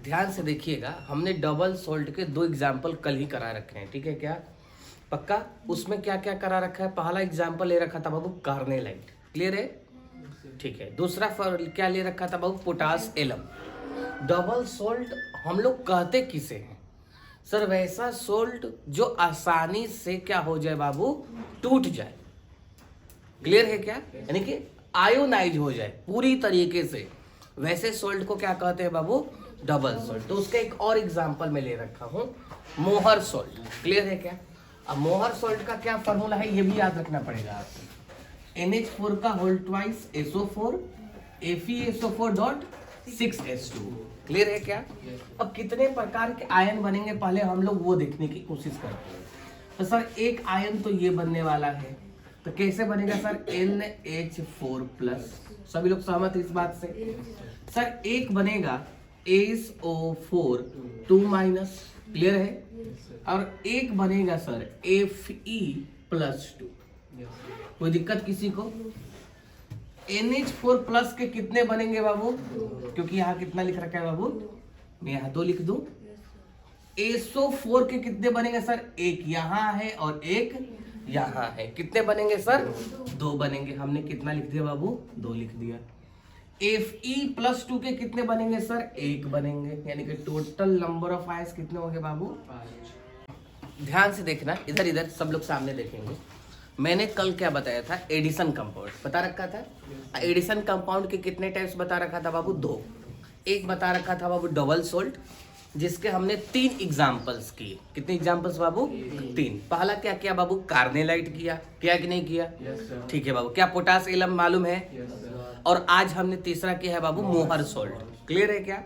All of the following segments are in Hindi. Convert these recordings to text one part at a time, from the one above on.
ध्यान से देखिएगा, हमने डबल सॉल्ट के दो एग्जाम्पल कल ही करा रखे हैं, ठीक है क्या? पक्का? उसमें क्या क्या करा रखा है? पहला एग्जाम्पल ले रखा था बाबू कार्नेलाइट, क्लियर है? ठीक है। दूसरा क्या ले रखा था बाबू? Potash alum. डबल सॉल्ट हम लोग कहते किसे हैं सर? वैसा सॉल्ट जो आसानी से क्या हो जाए बाबू? टूट जाए। क्लियर है क्या? यानी कि आयोनाइज हो जाए पूरी तरीके से, वैसे सॉल्ट को क्या कहते हैं बाबू? Double salt. तो उसका एक और एग्जांपल मैं ले रखा हूं, मोहर सॉल्ट। क्लियर है क्या? अब मोहर सॉल्ट का क्या फॉर्मूला है ये भी याद रखना पड़ेगा आपको। NH4 का whole twice SO4 FeSO4.6H2। Clear है क्या? अब कितने प्रकार के आयन बनेंगे पहले हम लोग वो देखने की कोशिश करते हैं। तो सर एक आयन तो ये बनने वाला है, तो कैसे बनेगा सर? NH4+। सभी लोग सहमत इस बात से? सर एक बनेगा SO4 2-। क्लियर है? और एक बनेगा सर Fe+2। कोई दिक्कत किसी को? NH4+ के कितने बनेंगे बाबू? क्योंकि यहाँ कितना लिख रखा है बाबू? मैं यहाँ 2 लिख दूं। SO4 के कितने बनेंगे सर? एक यहाँ है और एक यहाँ है। कितने बनेंगे सर? 2 बनेंगे। हमने कितना लिख दिया बाबू? 2 लिख दिया। Fe+2 के कितने बनेंगे सर? 1 बनेंगे। यानी कि टोटल नंबर ऑफ आयंस कितने होंगे बाबू? 5। ध्यान से देखना, इधर इधर सब लोग सामने देखेंगे। मैंने कल क्या बताया था? एडिशन कंपाउंड बता रखा था। एडिशन कंपाउंड के कितने टाइप्स बता रखा था बाबू? 2। एक बता रखा था बाबू डबल सोल्ट, जिसके हमने 3 एग्जाम्पल्स किए। कितने एग्जाम्पल्स बाबू? 3। पहला क्या किया बाबू? कार्नेलाइट किया कि नहीं किया? ठीक है बाबू। क्या पोटास एलम मालूम है? और आज हमने तीसरा किया है बाबू मोहर सोल्ट। क्लियर है क्या?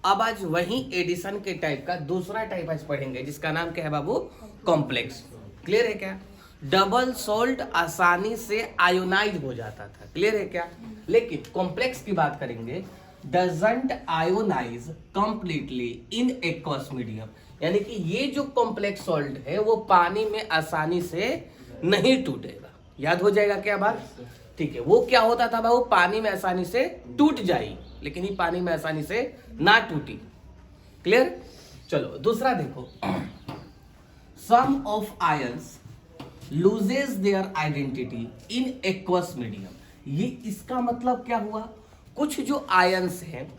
अब आज वही एडिशन के टाइप का दूसरा टाइप आज पढ़ेंगे, जिसका नाम क्या है बाबू? कॉम्प्लेक्स। क्लियर है क्या? डबल सॉल्ट आसानी से आयोनाइज हो जाता था। क्लियर है क्या? लेकिन कॉम्प्लेक्स की बात करेंगे, doesn't ionize completely in aqueous medium. यानी कि ये जो कॉम्प्लेक्स सॉल्ट है वो पानी में आसानी से नहीं टूटेगा। याद हो जाएगा क्या बात? ठीक है। वो क्या होता था बाबू? पानी में आसानी से टूट जाई, लेकिन ये पानी में आसानी से ना टूटी। क्लियर? चलो दूसरा देखो, some of ions loses their identity in aqueous medium. ये इसका मतलब क्या हुआ? कुछ जो आयंस हैं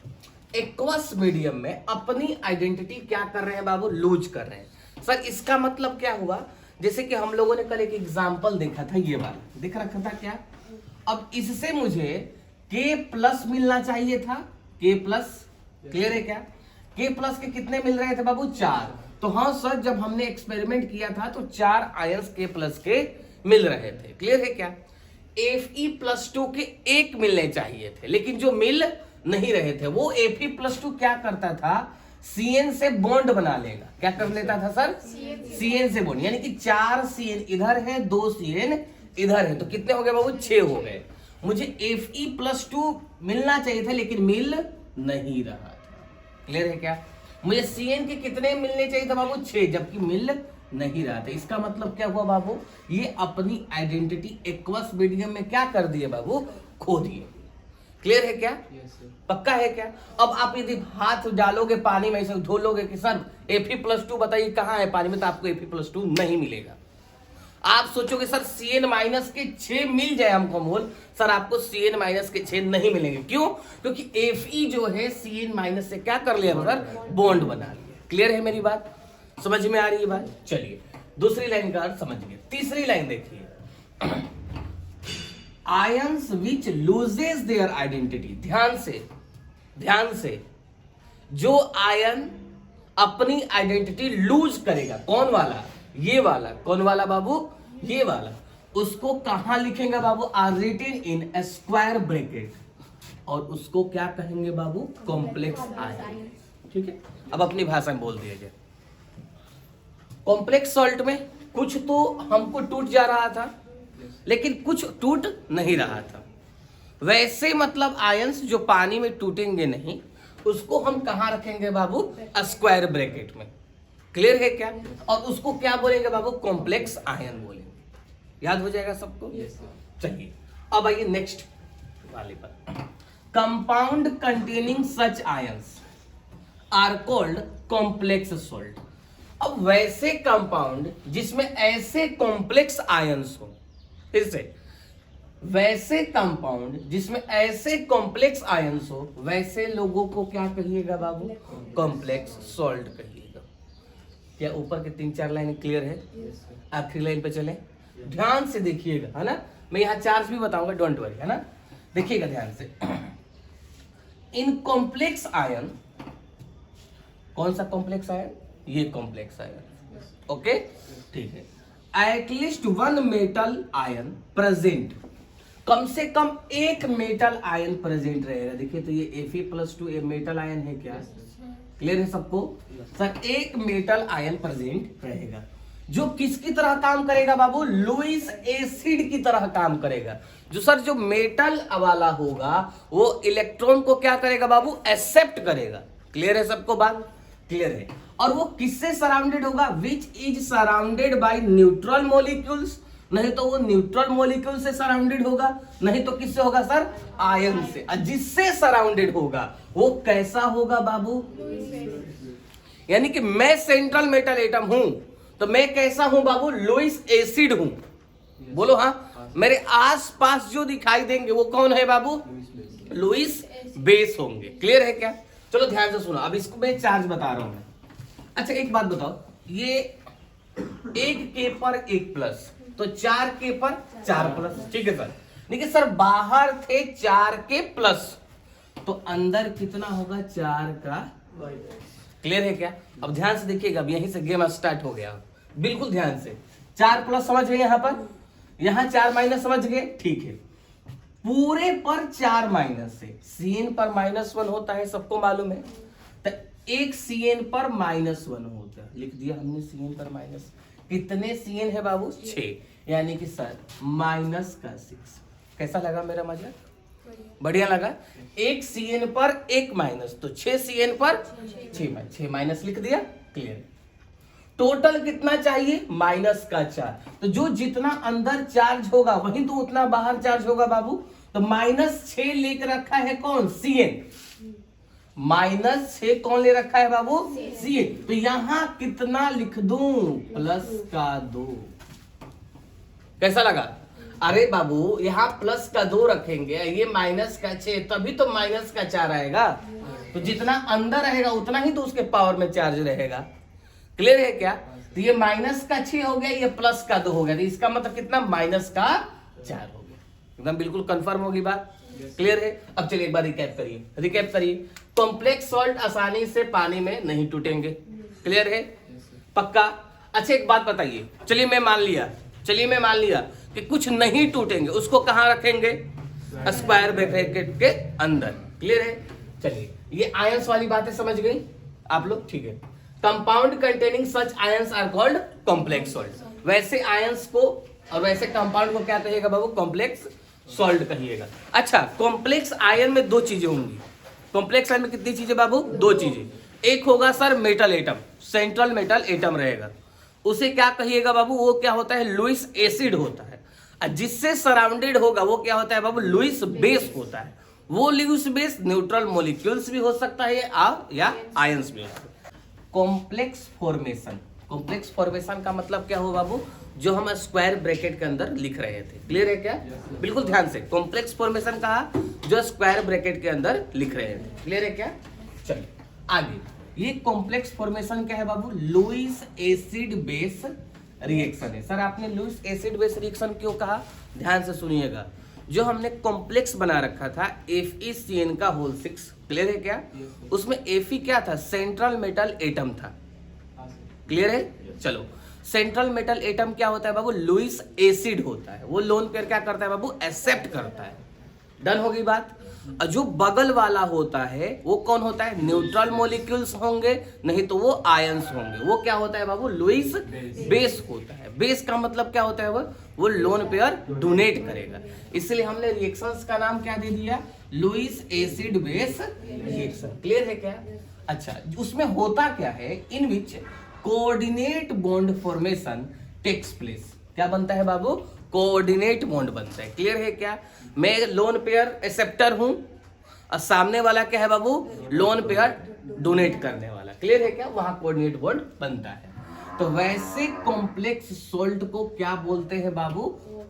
एक्वस मीडियम में अपनी आइडेंटिटी क्या कर रहे हैं बाबू? लूज कर रहे हैं। सर इसका मतलब क्या हुआ? जैसे कि हम लोगों ने कल एक एग्जांपल देखा था, ये वाला देख रखा था क्या? अब इससे मुझे K+ मिलना चाहिए था। K+। क्लियर है क्या? K+ के कितने मिल रहे थे बाबू? 4। तो हाँ सर, जब हमने एक्सपेरिमेंट किया था तो 4 आयंस K+ के मिल रहे थे। क्लियर है क्या? Fe+2 के 1 मिलने चाहिए थे, लेकिन जो मिल नहीं रहे थे वो Fe+2 क्या करता था? Cn से बॉन्ड बना लेगा। क्या कर लेता था सर? Cn से बॉन्ड। यानी कि 4 Cn इधर है, 2 Cn इधर है, तो कितने हो गए बाबू? 6 हो गए। मुझे Fe+2 मिलना चाहिए था, लेकिन मिल नहीं रहा था। क्लियर है क्या? मुझे Cn के कितने मिलने चाहिए था बाबू? 6, जबकि मिल नहीं रहा था। इसका मतलब क्या हुआ बाबू? ये अपनी आइडेंटिटी एक्वस मीडियम में क्या कर दिए बाबू? खो दिए। क्लियर है क्या? पक्का है क्या? अब आप यदि हाथ डालोगे पानी में, ऐसे धो लोगे कि सर Fe+2 बताइए कहाँ है पानी में, तो आपको Fe+2 नहीं मिलेगा। आप सोचोगे सर Cn- के 6 मिल जाए हमको मोल, सर आपको Cn- के 6 नहीं मिलेंगे। क्यों? क्योंकि Fe जो है Cn- से क्या कर लिया सर? बॉन्ड बना लिया। क्लियर है मेरी बात? समझ में आ रही है बात? चलिए दूसरी लाइन का अर्थ समझिए। तीसरी लाइन देखिए, ions which loses their identity. ध्यान से जो आयन अपनी आइडेंटिटी लूज करेगा, कौन वाला? ये वाला। कौन वाला बाबू? ये वाला। उसको कहां लिखेंगे बाबू? Are written in square bracket, और उसको क्या कहेंगे बाबू? Complex ion. ठीक है? अब अपनी भाषा में बोल दिया जाए। कॉम्प्लेक्स सॉल्ट में कुछ तो हमको टूट जा रहा था, लेकिन कुछ टूट नहीं रहा था। वैसे मतलब आयंस जो पानी में टूटेंगे नहीं, उसको हम कहां रखेंगे बाबू? स्क्वायर ब्रैकेट में। क्लियर है क्या? और उसको क्या बोलेंगे बाबू? कॉम्प्लेक्स आयन बोलेंगे। याद हो जाएगा सबको? चलिए अब आइए नेक्स्ट वाले पर। Compound containing such ions. Are called complex salt. अब वैसे कंपाउंड जिसमें ऐसे कॉम्प्लेक्स आयंस हो, इससे वैसे कंपाउंड जिसमें ऐसे कॉम्प्लेक्स आयंस हो, वैसे लोगों को क्या कहिएगा बाबू? कॉम्प्लेक्स सॉल्ट कहिएगा। क्या ऊपर के 3-4 लाइन क्लियर है? आखिरी लाइन पे चले, ध्यान से देखिएगा, है ना। मैं यहाँ चार्ज भी बताऊंगा, डोंट वरी, है ना। देखिएगा ध्यान से। इन कॉम्प्लेक्स आयन, कौन सा कॉम्प्लेक्स आयन? ये कॉम्प्लेक्स आयन, ओके, ठीक है। At least one metal ion present, कम से कम एक मेटल आयन प्रेजेंट रहेगा। देखिए तो ये Fe+2 ये मेटल आयन है क्या? क्लियर है सबको? सर एक मेटल आयन प्रेजेंट रहेगा जो किसकी तरह काम करेगा बाबू? लुईस एसिड की तरह काम करेगा। जो सर जो मेटल वाला होगा वो इलेक्ट्रॉन को क्या करेगा बाबू? एक्सेप्ट करेगा। क्लियर है सबको बात? क्लियर है। और वो किससे सराउंडेड होगा? Which is surrounded by neutral molecules, नहीं तो वो न्यूट्रल मॉलिक्यूल से सराउंडेड होगा, नहीं तो किससे होगा सर? आयन से। और जिससे सराउंडेड होगा वो कैसा होगा बाबू? यानी कि मैं सेंट्रल मेटल एटम हूं तो मैं कैसा हूं बाबू? लुईस एसिड हूं। बोलो हाँ। मेरे आसपास जो दिखाई देंगे वो कौन है बाबू? लुईस बेस होंगे। क्लियर है क्या? चलो ध्यान से सुनो, अब इसको मैं चार्ज बता रहा हूं। अच्छा एक बात बताओ, ये 1K पर 1 प्लस तो 4K पर 4 प्लस, ठीक है सर। देखिए सर बाहर थे 4K प्लस तो अंदर कितना होगा? 4 का। क्लियर है क्या? अब ध्यान से देखिएगा, अब यहीं से गेम स्टार्ट हो गया। बिल्कुल ध्यान से, 4 प्लस समझ गए यहाँ पर, यहाँ 4 माइनस समझ गए, ठीक है। पूरे पर 4 माइनस है, Cn पर -1 होता है, सबको मालूम है। तो एक Cn पर -1 होता है, लिख दिया हमने Cn पर माइनस। कितने Cn है बाबू? 6, यानी कि सर -6। कैसा लगा मेरा मजा? बढ़िया लगा। एक Cn पर 1 माइनस तो 6 Cn पर 6 माइनस लिख दिया। क्लियर। टोटल कितना चाहिए? -4। तो जो जितना अंदर चार्ज होगा वही तो उतना बाहर चार्ज होगा बाबू। तो -6 लेकर रखा है कौन? Cn। -6 कौन ले रखा है बाबू? Cn। तो यहां कितना लिख दूं? +2। कैसा लगा? अरे बाबू यहाँ +2 रखेंगे, ये -6 तभी तो -4 आएगा। तो जितना अंदर रहेगा उतना ही तो उसके पावर में चार्ज रहेगा। क्लियर है क्या? तो ये -6 हो गया, ये +2 हो गया, तो इसका मतलब कितना? -4 हो गया। एकदम बिल्कुल कंफर्म होगी बात। क्लियर है? अब चलिए एक बार रिकैप करिए। कॉम्प्लेक्स सॉल्ट आसानी से पानी में नहीं टूटेंगे। क्लियर है? पक्का? अच्छा एक बात बताइए, चलिए मैं मान लिया कि कुछ नहीं टूटेंगे, उसको कहां रखेंगे? स्क्वायर ब्रैकेट के अंदर। क्लियर है? चलिए ये आयंस वाली बातें समझ गई आप लोग, ठीक है। Compound containing such ions are called complex salt. वैसे आयंस को और वैसे कंपाउंड को क्या कहिएगा बाबू? कॉम्प्लेक्स सॉल्ट कहिएगा। अच्छा कॉम्प्लेक्स आयन में 2 चीजें होंगी। कॉम्प्लेक्स आयन में कितनी चीजें बाबू? 2 चीजें। एक होगा sir metal atom, central metal atom रहेगा, उसे क्या कहिएगा बाबू? वो क्या होता है? लुईस एसिड होता है। जिससे सराउंडेड होगा वो क्या होता है बाबू? लुईस बेस होता है। वो लुईस बेस न्यूट्रल मॉलिक्यूल्स भी हो सकता है या आयंस भी हो सकता है। कॉम्प्लेक्स फॉर्मेशन का मतलब क्या हो बाबू? जो हम स्क्वायर ब्रैकेट के अंदर लिख रहे थे। क्लियर है क्या? बिल्कुल ध्यान से, कॉम्प्लेक्स फॉर्मेशन कहा जो स्क्वायर ब्रैकेट के अंदर लिख रहे थे। क्लियर है क्या? चलिए आगे, ये कॉम्प्लेक्स फॉर्मेशन क्या है बाबू? लुईस एसिड बेस रिएक्शन है। सर आपने लुईस एसिड बेस रिएक्शन क्यों कहा? ध्यान से सुनिएगा। जो हमने कॉम्प्लेक्स बना रखा था FeCN का होल 6, क्लियर है क्या? उसमें Fe क्या था? सेंट्रल मेटल एटम था। क्लियर है? चलो सेंट्रल मेटल एटम क्या होता है बाबू? लुईस एसिड होता है। वो लोन पेयर क्या करता है बाबू? एक्सेप्ट करता है। डन होगी बात। और जो बगल वाला होता है वो कौन होता है? न्यूट्रल मॉलिक्यूल्स होंगे, नहीं तो वो आयंस होंगे। वो क्या होता है बाबू? लुईस बेस होता है। बेस का मतलब क्या होता है? वो लोन पेयर डोनेट करेगा। इसलिए हमने रिएक्शंस का नाम क्या दे दिया? Lewis acid base reaction. Clear है क्या? अच्छा उसमें होता क्या है? In which coordinate bond formation takes place. क्या बनता है बाबू? कोऑर्डिनेट बॉन्ड बनता है। क्लियर है क्या? मैं लोन पेयर एक्सेप्टर हूं और सामने वाला क्या है बाबू? लोन पेयर डोनेट करने वाला। क्लियर है क्या? वहां कोऑर्डिनेट वर्ड बनता है। तो वैसे कॉम्प्लेक्स सोल्ट को क्या बोलते हैं बाबू?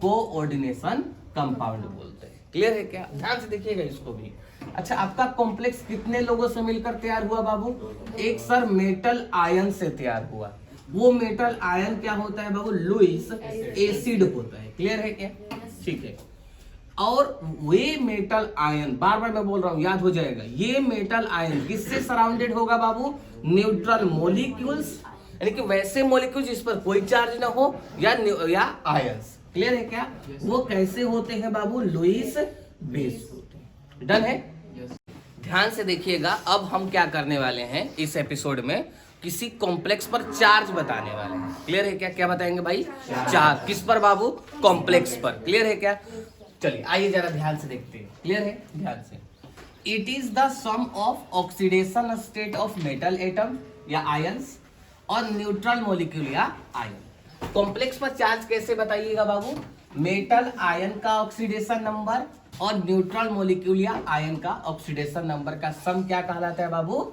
कोऑर्डिनेशन कंपाउंड बोलते हैं। क्लियर है क्या? ध्यान से देखिएगा इसको भी। अच्छा, आपका कॉम्प्लेक्स कितने लोगों से मिलकर तैयार हुआ बाबू? एक सर मेटल आयन से तैयार हुआ। वो मेटल आयन क्या होता है बाबू? लुईस एसिड होता है। क्लियर है क्या? ठीक है। और वे मेटल आयन, बार बार मैं बोल रहा हूं, याद हो जाएगा, ये मेटल आयन किससे सराउंडेड होगा बाबू? न्यूट्रल मॉलिक्यूल्स, यानी कि वैसे मॉलिक्यूल जिस पर कोई चार्ज ना हो, या आयंस। क्लियर है क्या? वो कैसे होते हैं बाबू? लुईस बेस होते हैं। डन है? ध्यान से देखिएगा। अब हम क्या करने वाले हैं इस एपिसोड में? किसी कॉम्प्लेक्स पर चार्ज बताने वाले हैं। क्लियर है क्या? क्या बताएंगे भाई? चार्ज। किस पर बाबू? कॉम्प्लेक्स पर। क्लियर है क्या? चलिए आइए जरा ध्यान से देखते हैं। क्लियर है? ध्यान से। It is the sum of oxidation state of metal atom या आयंस और न्यूट्रल मॉलिक्यूल या आयन। कॉम्प्लेक्स पर चार्ज कैसे बताइएगा बाबू? मेटल आयन का ऑक्सीडेशन नंबर और न्यूट्रल मॉलिक्यूल या आयन का ऑक्सीडेशन नंबर का सम क्या कहलाता है बाबू?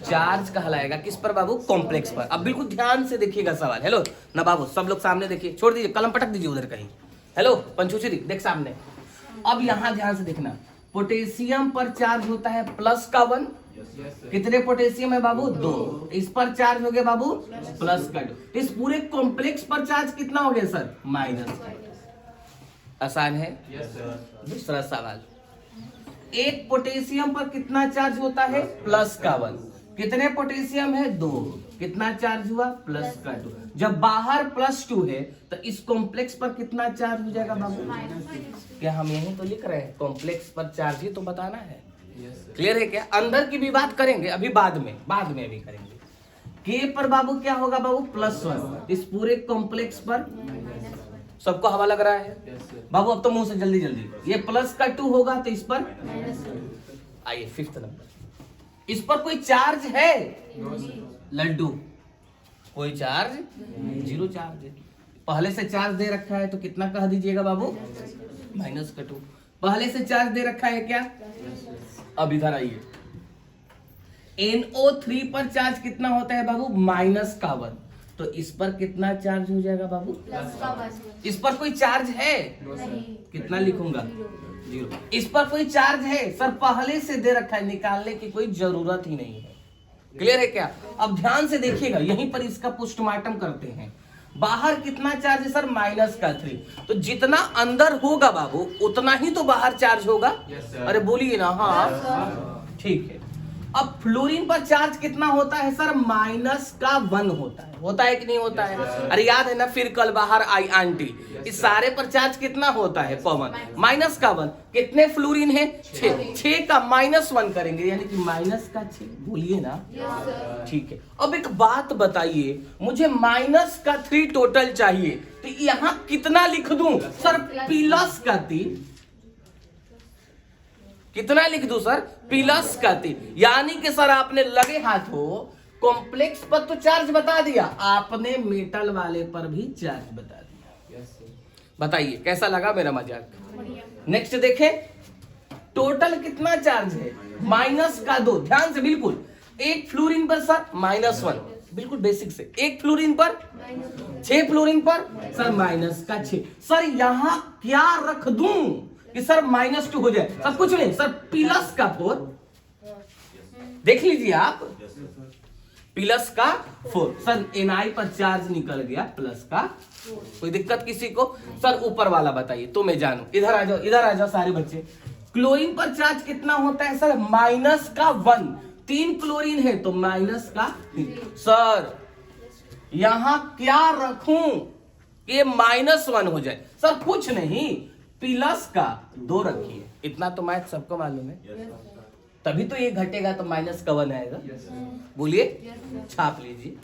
चार्ज कहलाएगा। किस पर बाबू? कॉम्प्लेक्स पर। अब बिल्कुल ध्यान से देखिएगा सवाल। हेलो ना बाबू, सब लोग सामने देखिए, छोड़ दीजिए, कलम पटक दीजिए उधर कहीं। हेलो पंचुचरी, देख सामने। अब यहां ध्यान से देखना, पोटेशियम पर चार्ज होता है प्लस का 1। कितने पोटेशियम है बाबू? 2। इस पर चार्ज हो गया बाबू प्लस का 2। इस पूरे कॉम्प्लेक्स पर चार्ज कितना हो गया सर? माइनस। आसान है? दूसरा सवाल, एक पोटेशियम पर कितना चार्ज होता है? प्लस का 1। कितने पोटेशियम है? 2। कितना चार्ज हुआ? प्लस का 2। जब बाहर +2 है तो इस कॉम्प्लेक्स पर कितना चार्ज हो जाएगा बाबू? क्या हम यही तो लिख रहे हैं? कॉम्प्लेक्स पर चार्ज ही तो बताना है। क्लियर है क्या? अंदर की भी बात करेंगे अभी, बाद में अभी करेंगे। के पर बाबू क्या होगा बाबू? +1। इस पूरे कॉम्प्लेक्स पर सबको हवा लग रहा है बाबू? अब तो मुंह से जल्दी जल्दी, ये प्लस का 2 होगा तो इस पर। आइए 5th नंबर, इस पर कोई चार्ज है? लड्डू, कोई चार्ज? 0 चार्ज है। पहले से चार्ज दे रखा है तो कितना कह दीजिएगा बाबू? -2। पहले से चार्ज दे रखा है क्या? अब इधर आइए, NO3 पर चार्ज कितना होता है बाबू? -1। तो इस पर कितना चार्ज हो जाएगा बाबू? इस पर कोई चार्ज है? कितना लिखूंगा? 0। इस पर कोई चार्ज है? सर पहले से दे रखा है, निकालने की कोई जरूरत ही नहीं है। क्लियर है क्या? अब ध्यान से देखिएगा, यहीं पर इसका पोस्टमार्टम करते हैं। बाहर कितना चार्ज है सर? -3। तो जितना अंदर होगा बाबू उतना ही तो बाहर चार्ज होगा। अरे बोलिए ना। हाँ ठीक है। अब फ्लोरीन पर चार्ज कितना होता है सर? -1 होता है कि नहीं होता है? अरे याद है ना, फिर कल बाहर आई आंटी। इस सारे पर चार्ज कितना होता है? पवन। -1। कितने फ्लोरीन है? 6 का -1 करेंगे यानी कि -6। बोलिए ना। ठीक है। अब एक बात बताइए, मुझे -3 टोटल चाहिए, तो यहाँ कितना लिख दूं सर? +3। कितना लिख दूं सर? +3। यानी कि सर आपने लगे हाथों कॉम्प्लेक्स पर तो चार्ज बता दिया, आपने मेटल वाले पर भी चार्ज बता दिया। बताइए कैसा लगा मेरा मजाक? नेक्स्ट देखें, टोटल कितना चार्ज है? -2। ध्यान से बिल्कुल, एक फ्लोरीन पर सर -1, बिल्कुल बेसिक से। एक फ्लोरीन पर, 6 फ्लोरीन पर सर -6। सर यहां क्या रख दूं कि सर -2 हो जाए? सर कुछ नहीं सर, +4। देख लीजिए आप, +4। सर NI पर चार्ज निकल गया +4। कोई दिक्कत किसी को? सर ऊपर वाला बताइए तो मैं जानू। इधर आ जाओ सारे बच्चे। क्लोरीन पर चार्ज कितना होता है सर? -1। 3 क्लोरीन है तो -3। सर यहां क्या रखूं कि -1 हो जाए? सर कुछ नहीं, +2 रखिए। इतना तो मैथ सबको मालूम है। तभी तो ये घटेगा तो -1 आएगा। बोलिए, छाप लीजिए।